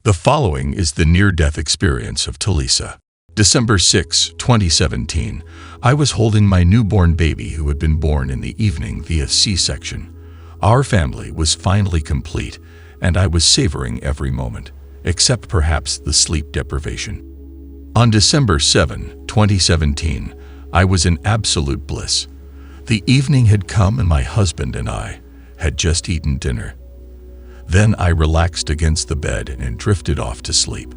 The following is the near-death experience of Telesa. December 6, 2017. I was holding my newborn baby who had been born in the evening via C-section. Our family was finally complete, and I was savoring every moment, except perhaps the sleep deprivation. On December 7, 2017, I was in absolute bliss. The evening had come and my husband and I had just eaten dinner. Then I relaxed against the bed and drifted off to sleep.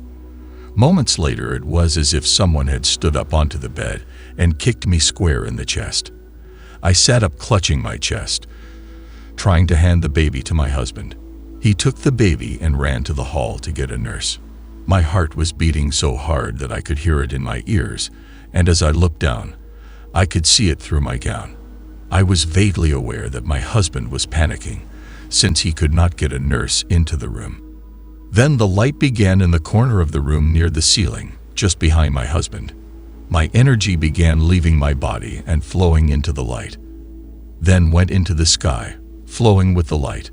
Moments later, it was as if someone had stood up onto the bed and kicked me square in the chest. I sat up clutching my chest, trying to hand the baby to my husband. He took the baby and ran to the hall to get a nurse. My heart was beating so hard that I could hear it in my ears, and as I looked down, I could see it through my gown. I was vaguely aware that my husband was panicking, since he could not get a nurse into the room. Then the light began in the corner of the room near the ceiling, just behind my husband. My energy began leaving my body and flowing into the light, then went into the sky, flowing with the light.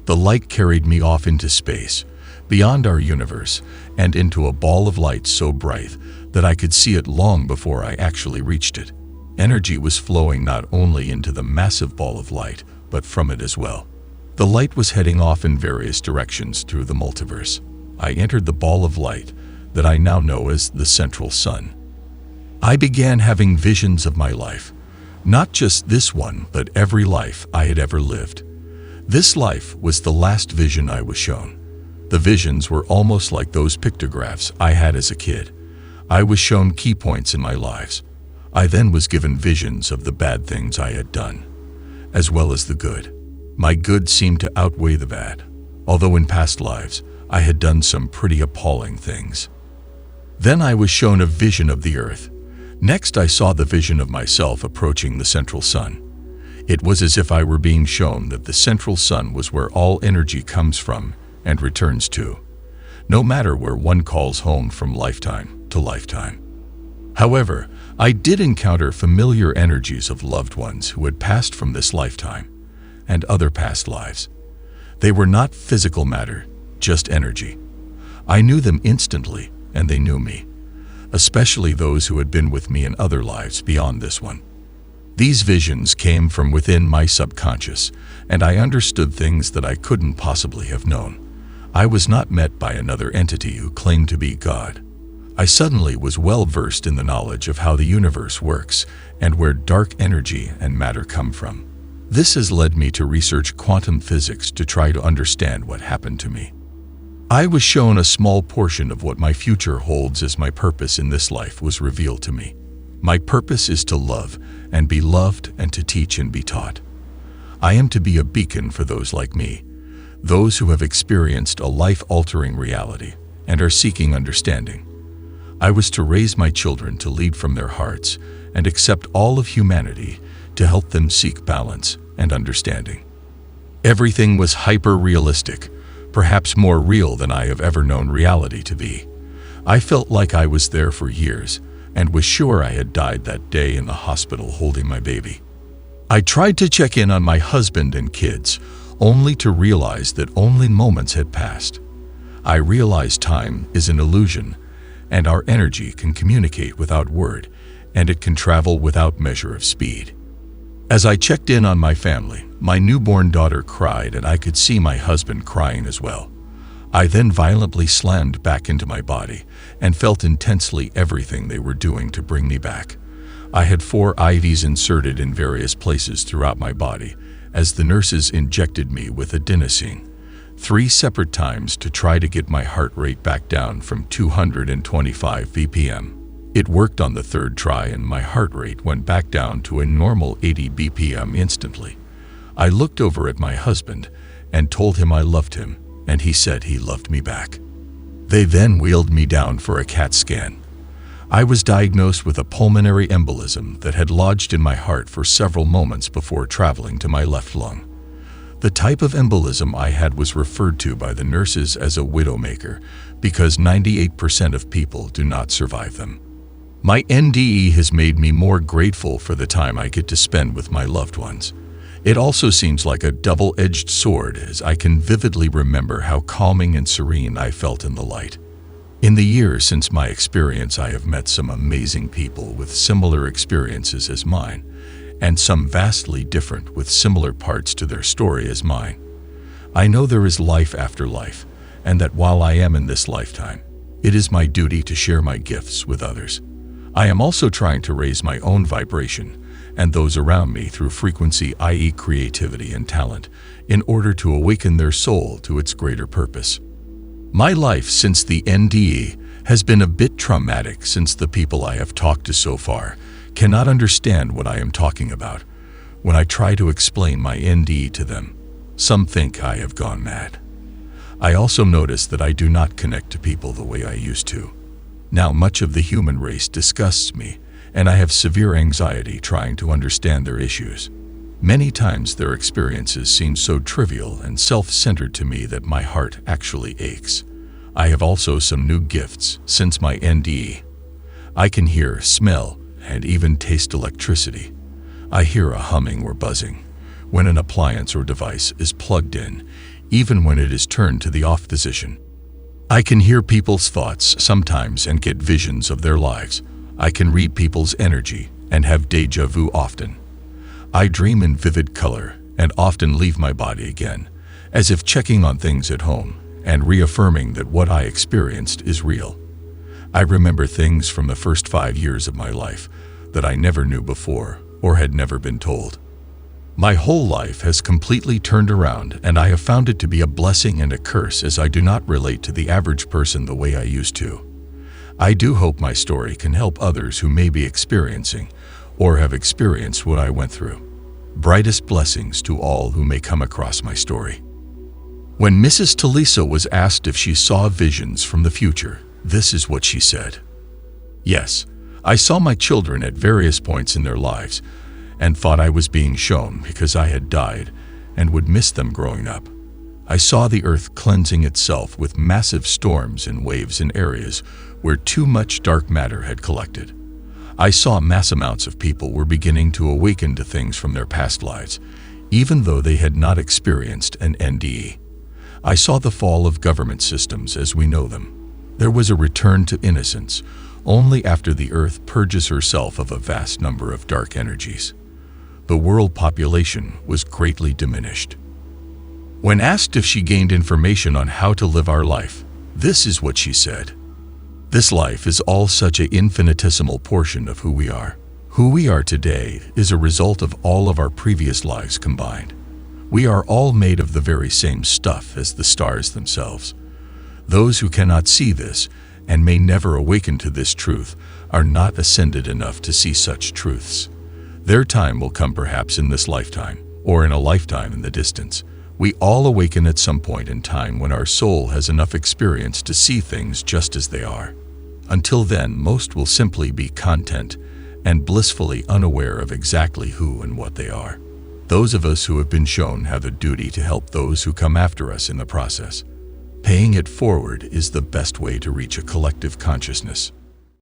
The light carried me off into space, beyond our universe, and into a ball of light so bright that I could see it long before I actually reached it. Energy was flowing not only into the massive ball of light, but from it as well. The light was heading off in various directions through the multiverse. I entered the ball of light that I now know as the central sun. I began having visions of my life, not just this one, but every life I had ever lived. This life was the last vision I was shown. The visions were almost like those pictographs I had as a kid. I was shown key points in my lives. I then was given visions of the bad things I had done, as well as the good. My good seemed to outweigh the bad, although in past lives I had done some pretty appalling things. Then I was shown a vision of the earth. Next I saw the vision of myself approaching the central sun. It was as if I were being shown that the central sun was where all energy comes from and returns to, no matter where one calls home from lifetime to lifetime. However, I did encounter familiar energies of loved ones who had passed from this lifetime and other past lives. They were not physical matter, just energy. I knew them instantly, and they knew me, especially those who had been with me in other lives beyond this one. These visions came from within my subconscious, and I understood things that I couldn't possibly have known. I was not met by another entity who claimed to be God. I suddenly was well versed in the knowledge of how the universe works and where dark energy and matter come from. This has led me to research quantum physics to try to understand what happened to me. I was shown a small portion of what my future holds as my purpose in this life was revealed to me. My purpose is to love and be loved and to teach and be taught. I am to be a beacon for those like me, those who have experienced a life-altering reality and are seeking understanding. I was to raise my children to lead from their hearts and accept all of humanity to help them seek balance and understanding. Everything was hyper-realistic, perhaps more real than I have ever known reality to be. I felt like I was there for years and was sure I had died that day in the hospital holding my baby. I tried to check in on my husband and kids, only to realize that only moments had passed. I realized time is an illusion, and our energy can communicate without word, and it can travel without measure of speed. As I checked in on my family, my newborn daughter cried and I could see my husband crying as well. I then violently slammed back into my body and felt intensely everything they were doing to bring me back. I had 4 IVs inserted in various places throughout my body as the nurses injected me with adenosine 3 separate times to try to get my heart rate back down from 225 BPM. It worked on the 3rd try and my heart rate went back down to a normal 80 BPM instantly. I looked over at my husband and told him I loved him, and he said he loved me back. They then wheeled me down for a CAT scan. I was diagnosed with a pulmonary embolism that had lodged in my heart for several moments before traveling to my left lung. The type of embolism I had was referred to by the nurses as a widowmaker because 98% of people do not survive them. My NDE has made me more grateful for the time I get to spend with my loved ones. It also seems like a double-edged sword, as I can vividly remember how calming and serene I felt in the light. In the years since my experience, I have met some amazing people with similar experiences as mine, and some vastly different with similar parts to their story as mine. I know there is life after life, and that while I am in this lifetime, it is my duty to share my gifts with others. I am also trying to raise my own vibration and those around me through frequency, i.e. creativity and talent, in order to awaken their soul to its greater purpose. My life since the NDE has been a bit traumatic, since the people I have talked to so far cannot understand what I am talking about. When I try to explain my NDE to them, some think I have gone mad. I also notice that I do not connect to people the way I used to. Now much of the human race disgusts me, and I have severe anxiety trying to understand their issues. Many times their experiences seem so trivial and self-centered to me that my heart actually aches. I have also some new gifts since my NDE. I can hear, smell, and even taste electricity. I hear a humming or buzzing when an appliance or device is plugged in, even when it is turned to the off position. I can hear people's thoughts sometimes and get visions of their lives. I can read people's energy and have déjà vu often. I dream in vivid color and often leave my body again, as if checking on things at home and reaffirming that what I experienced is real. I remember things from the first 5 years of my life that I never knew before or had never been told. My whole life has completely turned around, and I have found it to be a blessing and a curse, as I do not relate to the average person the way I used to. I do hope my story can help others who may be experiencing or have experienced what I went through. Brightest blessings to all who may come across my story. When Mrs. Telesa was asked if she saw visions from the future, this is what she said. "Yes, I saw my children at various points in their lives and thought I was being shown because I had died and would miss them growing up. I saw the earth cleansing itself with massive storms and waves in areas where too much dark matter had collected. I saw mass amounts of people were beginning to awaken to things from their past lives, even though they had not experienced an NDE. I saw the fall of government systems as we know them. There was a return to innocence only after the earth purges herself of a vast number of dark energies. The world population was greatly diminished." When asked if she gained information on how to live our life, this is what she said. "This life is all such an infinitesimal portion of who we are. Who we are today is a result of all of our previous lives combined. We are all made of the very same stuff as the stars themselves. Those who cannot see this and may never awaken to this truth are not ascended enough to see such truths. Their time will come perhaps in this lifetime, or in a lifetime in the distance. We all awaken at some point in time when our soul has enough experience to see things just as they are. Until then, most will simply be content and blissfully unaware of exactly who and what they are. Those of us who have been shown have a duty to help those who come after us in the process. Paying it forward is the best way to reach a collective consciousness.